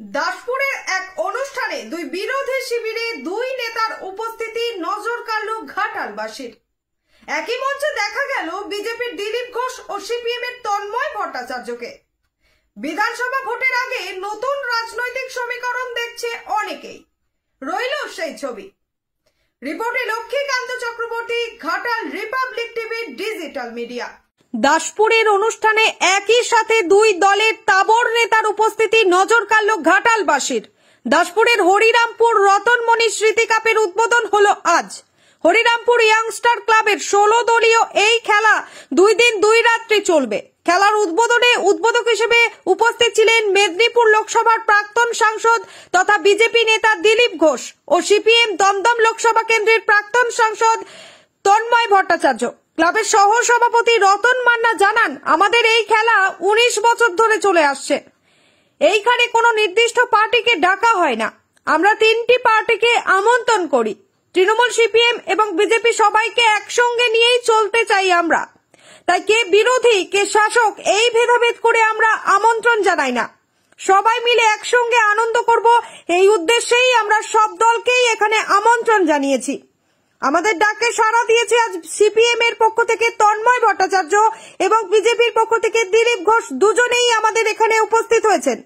দাসপুরের এক অনুষ্ঠানে দুই বিরোধী শিবিরে দুই নেতার উপস্থিতি নজর কাড়ল ঘাটালবাসীর। একই মঞ্চে দেখা গেল বিজেপির দিলীপ ঘোষ ও সিপিএম এর তন্ময় ভট্টাচার্যকে। বিধানসভা ভোটের আগে নতুন রাজনৈতিক সমীকরণ দেখছে অনেকেই। রইল সেই ছবি। রিপোর্টে Lakshmikanta Chakraborty, Ghatal Republic TV digital media. দাসপুরের অনুষ্ঠানে একই সাথে দুই দলের তাবড় নেতার উপস্থিতি নজর কাড়ল ঘাটালবাসীর। দাসপুরের হরিরামপুর রতনমণি স্মৃতি কাপের উদ্বোধন হলো আজ। হরিরামপুর ইয়ংস্টার ক্লাবের 16 দলীয় এই খেলা 2 দিন 2 রাত্রি চলবে। খেলার উদ্বোধনে উদ্বোধক হিসেবে উপস্থিত ছিলেন মেদিনীপুর লোকসভার প্রাক্তন সাংসদ তথা বিজেপি নেতা দিলীপ ঘোষ ও সিপিএম দমদম লোকসভা কেন্দ্রের প্রাক্তন সাংসদ তন্ময় ভট্টাচার্য। ক্লাবের সহ সভাপতি রতন মান্না জানান, আমাদের এই খেলা 19 বছর ধরে চলে আসছে। এইখানে কোনো নির্দিষ্ট পার্টিকে ডাকা হয় না, আমরা 3টি পার্টিকে আমন্ত্রণ করি। তৃণমূল, সিপিএম এবং বিজেপি সবাইকে একসঙ্গে নিয়েই চলতে চাই আমরা। তাই কে বিরোধী কে শাসক এই ভেদাভেদ করে আমরা আমন্ত্রণ জানাই না। সবাই মিলে একসঙ্গে আনন্দ করব, এই উদ্দেশ্যেই আমরা সব দলকেই এখানে আমন্ত্রণ জানিয়েছি। আমাদের ডাকে সাড়া দিয়েছে আজ সিপিএম এর পক্ষ থেকে তন্ময় ভট্টাচার্য এবং বিজেপির পক্ষ থেকে দিলীপ ঘোষ, দুজনেই আমাদের এখানে উপস্থিত হয়েছেন।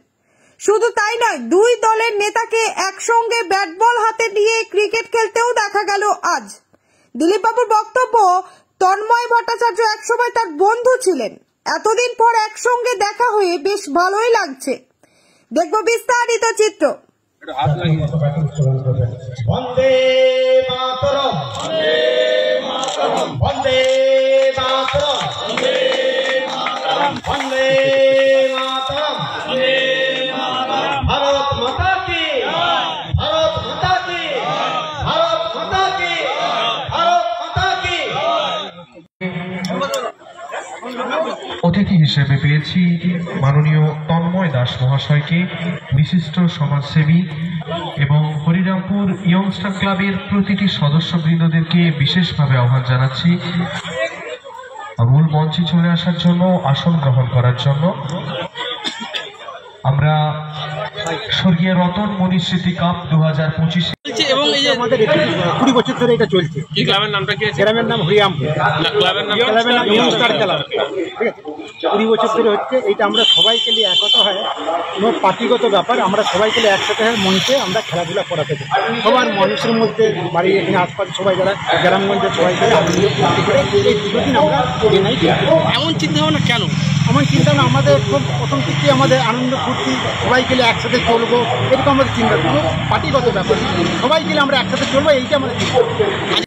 শুধু তাই নয়, দুই দলের নেতাকে একসঙ্গে ব্যাট বল হাতে নিয়ে ক্রিকেট খেলতেও দেখা গেল আজ। দিলীপ বাবুর বক্তব্য, তন্ময় ভট্টাচার্য একসময় তার বন্ধু ছিলেন, এতদিন পর একসঙ্গে দেখা হয়ে বেশ ভালোই লাগছে। দেখব বিস্তারিত চিত্র। বন্দে মাতরম, বন্দে মাতরম, বন্দে মাতরম, ভারত মাতা কি, ভারত মাতা কি, ভারত মাতা কি, ভারত মাতা কি। অতিথি হিসেবে পেয়েছি মাননীয় তন্ময় দাস মহাশয়কে, বিশিষ্ট সমাজসেবী, এবং হরিরামপুর ইয়ংস্টার ক্লাবের প্রতিটি সদস্যবৃন্দদেরকে বিশেষভাবে আহ্বান জানাচ্ছি মূল মঞ্চে চলে আসার জন্য, আসন গ্রহণ করার জন্য। আমরা স্বর্গীয় রতনমণি স্মৃতি কাপ 2025 এবং এই যে আমাদের 20 বছর ধরে এটা চলছে। এই ক্লাবের নামটা কি আছে? গ্রামের নাম হরিরামপুর, ক্লাবের নাম ইয়ংস্টার ক্লাব। ঠিক আছে, 20 বছর ধরে হচ্ছে এইটা। আমরা সবাইকে নিয়ে একতা হয়, কোনো পার্টিগত ব্যাপার, আমরা সবাইকে নিয়ে একসাথে মঞ্চে আমরা খেলাধুলা করাতে চাই। সবার মানুষের মধ্যে বাড়ি এখানে আশপাশ সবাই যারা গ্রামগঞ্জে সবাইকে আনন্দ ফুর্তি করে এই দুদিন আমরা করি নাই। এমন চিন্তা ভাবনা কেন? আমার চিন্তা না, আমাদের প্রথম থেকে আমাদের আনন্দ ফুর্তি, সবাইকে নিয়ে একসাথে চলবো, এরকম আমাদের চিন্তা। কোনো পার্টিগত ব্যাপার, সবাইকে আমরা একসাথে চলবো, এইটা আমাদের চিন্তা।